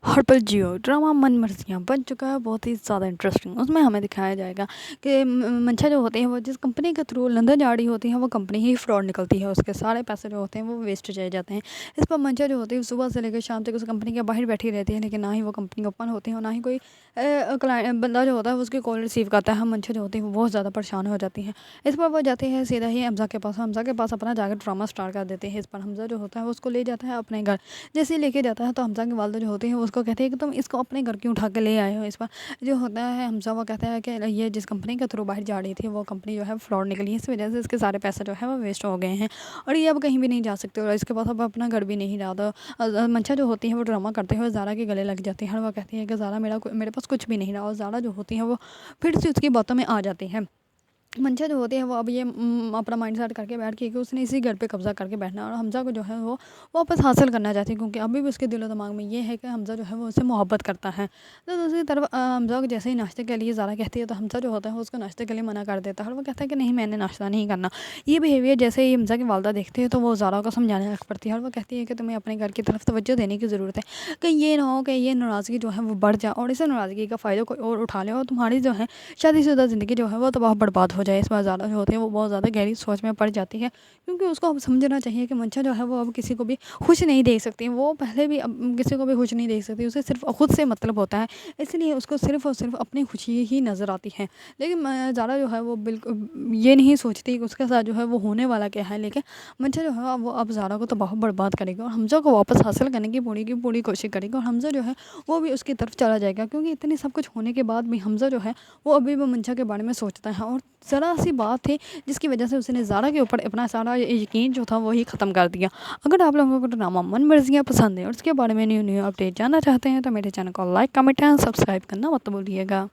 हर पल जियो ड्रामा मन मर्जियाँ बन चुका है बहुत ही ज़्यादा इंटरेस्टिंग। उसमें हमें दिखाया जाएगा कि मंशा जो होती है वो जिस कंपनी के थ्रू लंदन जा रही होती है वो कंपनी ही फ्रॉड निकलती है, उसके सारे पैसे जो होते हैं वो वेस्ट चले जाते हैं। इस पर मंशा जो होती है सुबह से लेकर शाम तक उस कंपनी के बाहर बैठी रहती है, लेकिन ना ही वो कंपनी ओपन होती है और ना ही कोई क्लाइंट बंदा जो होता है उसकी कॉल रिसीव करता है। मंशा जो होती है वो बहुत ज़्यादा परेशान हो जाती है। इस पर वो जाती है सीधा ही हमजा के पास अपना जाकर ड्रामा स्टार्ट कर देते हैं। इस पर हमजा जो होता है वो उसको ले जाता है अपने घर। जैसे ही लेके जाता है तो हमजा की वालदा जो होती है वो उसको कहती है कि तुम इसको अपने घर क्यों उठा के ले आए हो। इस पर जो होता है हमजा वो कहता है कि ये जिस कंपनी के थ्रू बाहर जा रही थी वो कंपनी जो है फ्रॉड निकली है, इस वजह से इसके सारे पैसे जो है वो वेस्ट हो गए हैं और ये अब कहीं भी नहीं जा सकते और इसके पास अब अपना घर भी नहीं रहा। तो मंशा जो होती है वो ड्रामा करते हुए ज़ारा के गले लग जाती है और वो कहती है कि ज़ारा मेरे पास कुछ भी नहीं रहा। और ज़ारा जो होती है वो फिर से उसकी बातों में आ जाती है। मंशा जो होती है वो अब ये अपना माइंड सेट करके बैठ के कि उसने इसी घर पे कब्जा करके बैठना और हमजा को जो है वो वापस हासिल करना चाहती है, क्योंकि अभी भी उसके दिलो दिमाग में ये है कि हमजा जो है वो उससे मोहब्बत करता है। तो दूसरी तरफ हमजा को जैसे ही नाश्ते के लिए ज़ारा कहती है तो हमजा जो होता है वो उसको नाश्ते के लिए मना कर देता है और वो कहता है कि नहीं, मैंने नाश्ता नहीं करना। ये बिहेवियर जैसे ही हमजा की वालदा देखती है तो वो ज़ारा को समझाने लग पड़ती है और वो कहती है कि तुम्हें अपने घर की तरफ तवज्जो देने की ज़रूरत है, कहीं ये ना हो कि ये नाराज़गी जो है वो बढ़ जाए और इस नाराज़गी का फ़ायदा कोई और उठा ले और तुम्हारी जो है शादीशुदा ज़िंदगी जो है वो तबाह बर्बाद हो जाए। इस बार ज़्यादा जो होती है वो बहुत ज़्यादा गहरी सोच में पड़ जाती है, क्योंकि उसको अब समझना चाहिए कि मंशा जो है वो अब किसी को भी खुश नहीं देख सकती। वो पहले भी अब किसी को भी खुश नहीं देख सकती, उसे सिर्फ खुद से मतलब होता है, इसलिए उसको सिर्फ और सिर्फ अपनी खुशी ही नज़र आती है। लेकिन ज़ारा जो है वो बिल्कुल ये नहीं सोचती कि उसके साथ जो है वो होने वाला क्या है। लेकिन मंशा जो है वो अब ज़ारा को तबाह बर्बाद करेगी और हमजा को वापस हासिल करने की पूरी कोशिश करेगी और हमजा जो है वो भी उसकी तरफ चला जाएगा, क्योंकि इतनी सब कुछ होने के बाद भी हमजा जो है वो अभी भी मंशा के बारे में सोचता है। और ज़रा सी बात थी जिसकी वजह से उसने ज़ारा के ऊपर अपना सारा यकीन जो था वही ख़त्म कर दिया। अगर आप लोगों को ड्रामा मन मर्जियाँ पसंद है और उसके बारे में न्यू न्यू अपडेट जानना चाहते हैं तो मेरे चैनल को लाइक कमेंट एंड सब्सक्राइब करना मत भूलिएगा।